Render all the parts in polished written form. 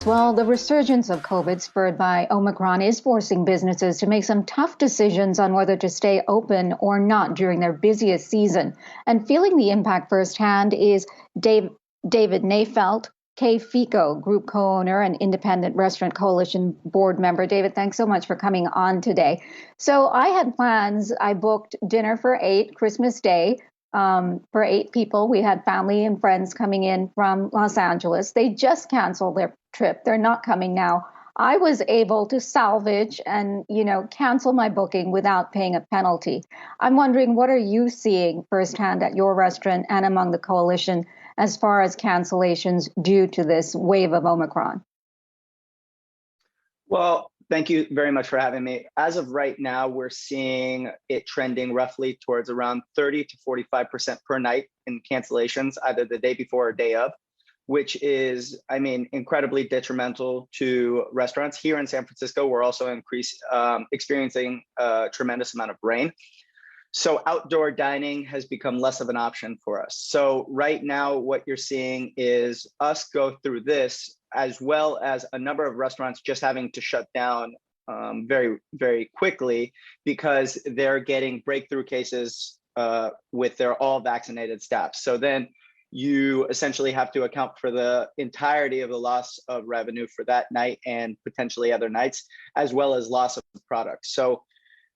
Well, the resurgence of COVID spurred by Omicron is forcing businesses to make some tough decisions on whether to stay open or not during their busiest season. And feeling the impact firsthand is David Nayfeld, Fico Group co-owner and Independent Restaurant Coalition board member. David, thanks so much for coming on today. So I had plans. I booked dinner for 8, Christmas Day, for 8 people. We had family and friends coming in from Los Angeles. They just canceled their trip. They're not coming now. I was able to salvage and, cancel my booking without paying a penalty. I'm wondering, what are you seeing firsthand at your restaurant and among the coalition as far as cancellations due to this wave of Omicron? Well, thank you very much for having me. As of right now, we're seeing it trending roughly towards around 30 to 45% per night in cancellations, either the day before or day of, which is, incredibly detrimental to restaurants. Here in San Francisco, we're also experiencing a tremendous amount of rain. So outdoor dining has become less of an option for us. So right now, what you're seeing is us go through this, as well as a number of restaurants just having to shut down very, very quickly because they're getting breakthrough cases with their all vaccinated staff. So then you essentially have to account for the entirety of the loss of revenue for that night and potentially other nights, as well as loss of product. So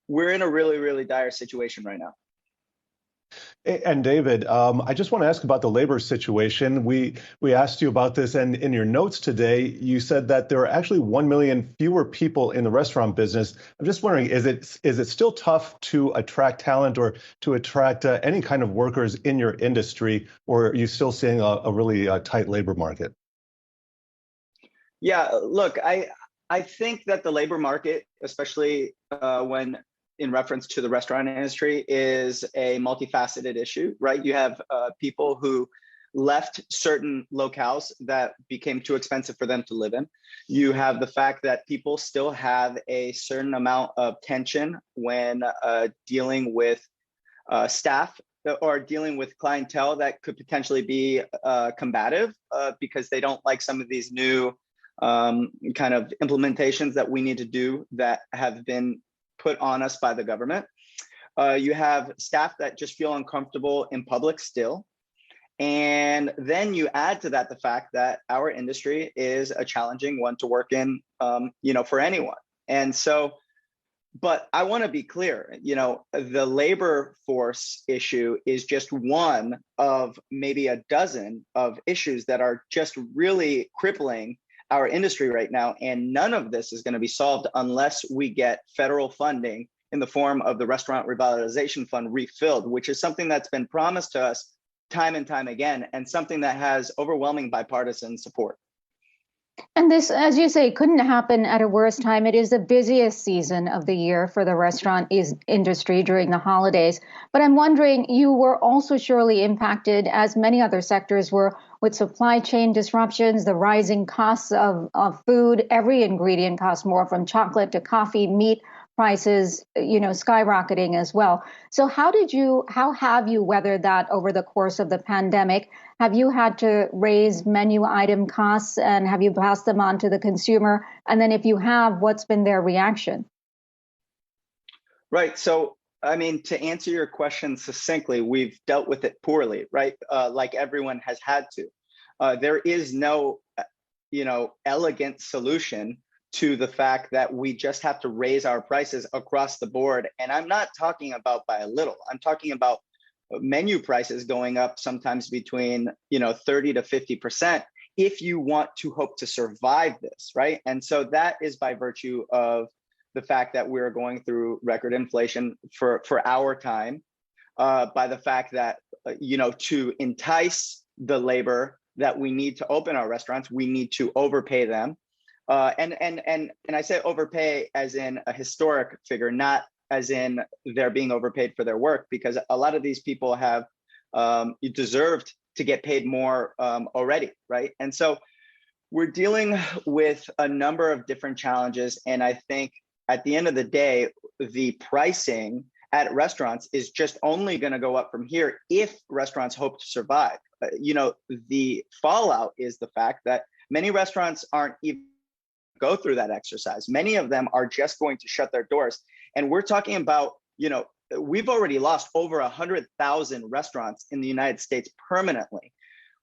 we're in a really, really dire situation right now. And David, I just want to ask about the labor situation. We asked you about this, and in your notes today, you said that there are actually 1 million fewer people in the restaurant business. I'm just wondering, is it still tough to attract talent or to attract any kind of workers in your industry, or are you still seeing a really tight labor market? Yeah, look, I think that the labor market, especially when in reference to the restaurant industry, is a multifaceted issue, right? You have people who left certain locales that became too expensive for them to live in. You have the fact that people still have a certain amount of tension when dealing with staff or dealing with clientele that could potentially be combative because they don't like some of these new kind of implementations that we need to do that have been put on us by the government. You have staff that just feel uncomfortable in public still. And then you add to that the fact that our industry is a challenging one to work in, for anyone. And so, but I want to be clear, the labor force issue is just one of maybe a dozen of issues that are just really crippling our industry right now. And none of this is going to be solved unless we get federal funding in the form of the Restaurant Revitalization Fund refilled, which is something that's been promised to us time and time again, and something that has overwhelming bipartisan support. And this, as you say, couldn't happen at a worse time. It is the busiest season of the year for the restaurant industry during the holidays. But I'm wondering, you were also surely impacted, as many other sectors were, with supply chain disruptions, the rising costs of food. Every ingredient costs more, from chocolate to coffee, meat prices, skyrocketing as well. So how have you weathered that over the course of the pandemic? Have you had to raise menu item costs, and have you passed them on to the consumer? And then if you have, what's been their reaction? Right. So, to answer your question succinctly, we've dealt with it poorly, right? Like everyone has had to. There is no, elegant solution to the fact that we just have to raise our prices across the board. And I'm not talking about by a little. I'm talking about menu prices going up sometimes between 30 to 50% if you want to hope to survive this, right? And so that is by virtue of the fact that we're going through record inflation for our time, by the fact that to entice the labor that we need to open our restaurants, we need to overpay them. And I say overpay as in a historic figure, not as in they're being overpaid for their work, because a lot of these people have deserved to get paid more already, right? And so we're dealing with a number of different challenges. And I think at the end of the day, the pricing at restaurants is just only going to go up from here if restaurants hope to survive. The fallout is the fact that Many restaurants aren't even go through that exercise. Many of them are just going to shut their doors. And we're talking about, we've already lost over 100,000 restaurants in the United States permanently.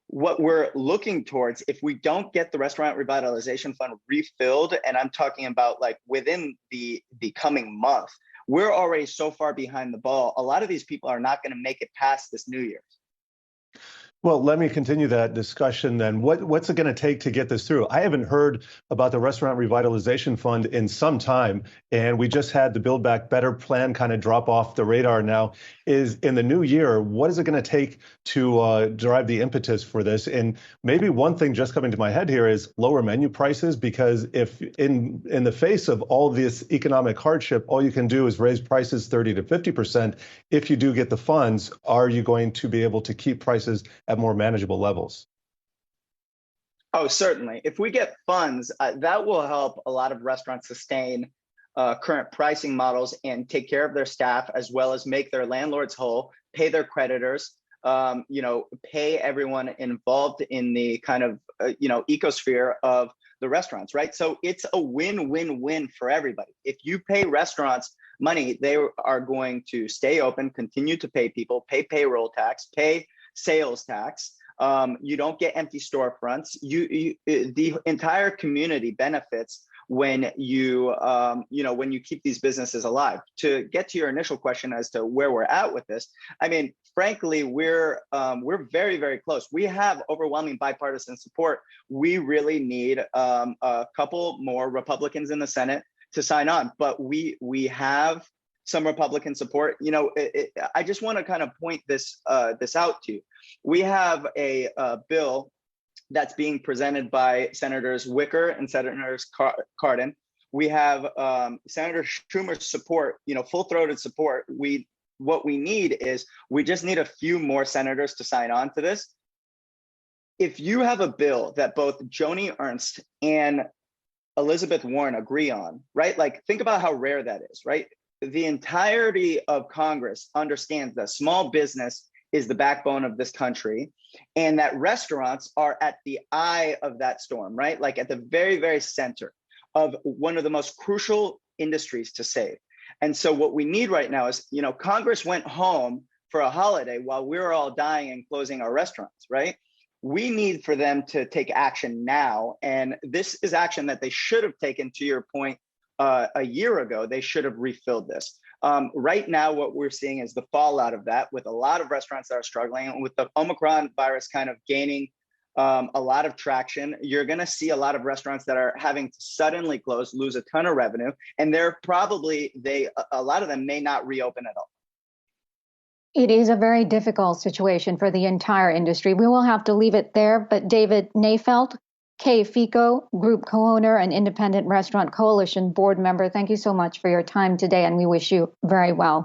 What we're looking towards, if we don't get the restaurant revitalization fund refilled, and I'm talking about like within the coming month, we're already so far behind the ball. A lot of these people are not going to make it past this New Year's. Well, let me continue that discussion then. What's it going to take to get this through? I haven't heard about the Restaurant Revitalization Fund in some time, and we just had the Build Back Better plan kind of drop off the radar now. Is in the new year, what is it going to take to drive the impetus for this? And maybe one thing just coming to my head here is lower menu prices, because if in the face of all this economic hardship, all you can do is raise prices 30 to 50%. If you do get the funds, are you going to be able to keep prices at more manageable levels? Oh, certainly. If we get funds, that will help a lot of restaurants sustain current pricing models and take care of their staff, as well as make their landlords whole, pay their creditors, pay everyone involved in the kind of, ecosphere of the restaurants, right? So it's a win-win-win for everybody. If you pay restaurants money, they are going to stay open, continue to pay people, pay payroll tax, pay sales tax. You don't get empty storefronts. The entire community benefits when you keep these businesses alive. To get to your initial question as to where we're at with this, I mean, frankly, we're very, very close. We have overwhelming bipartisan support. We really need a couple more Republicans in the Senate to sign on, but we have some Republican support. I just want to kind of point this out to you. We have a bill that's being presented by Senators Wicker and Senators Cardin. We have Senator Schumer's support, full-throated support. What we need is we just need a few more senators to sign on to this. If you have a bill that both Joni Ernst and Elizabeth Warren agree on, right? Like, think about how rare that is, right? The entirety of Congress understands that small business is the backbone of this country, and that restaurants are at the eye of that storm, right? Like at the very, very center of one of the most crucial industries to save. And so what we need right now is, Congress went home for a holiday while we were all dying and closing our restaurants, right? We need for them to take action now. And this is action that they should have taken, to your point, a year ago. They should have refilled this. Right now, what we're seeing is the fallout of that, with a lot of restaurants that are struggling, and with the Omicron virus kind of gaining a lot of traction. You're going to see a lot of restaurants that are having to suddenly close, lose a ton of revenue, and a lot of them may not reopen at all. It is a very difficult situation for the entire industry. We will have to leave it there. But David Nayfeld, Fico Group co-owner and Independent Restaurant Coalition board member, thank you so much for your time today, and we wish you very well.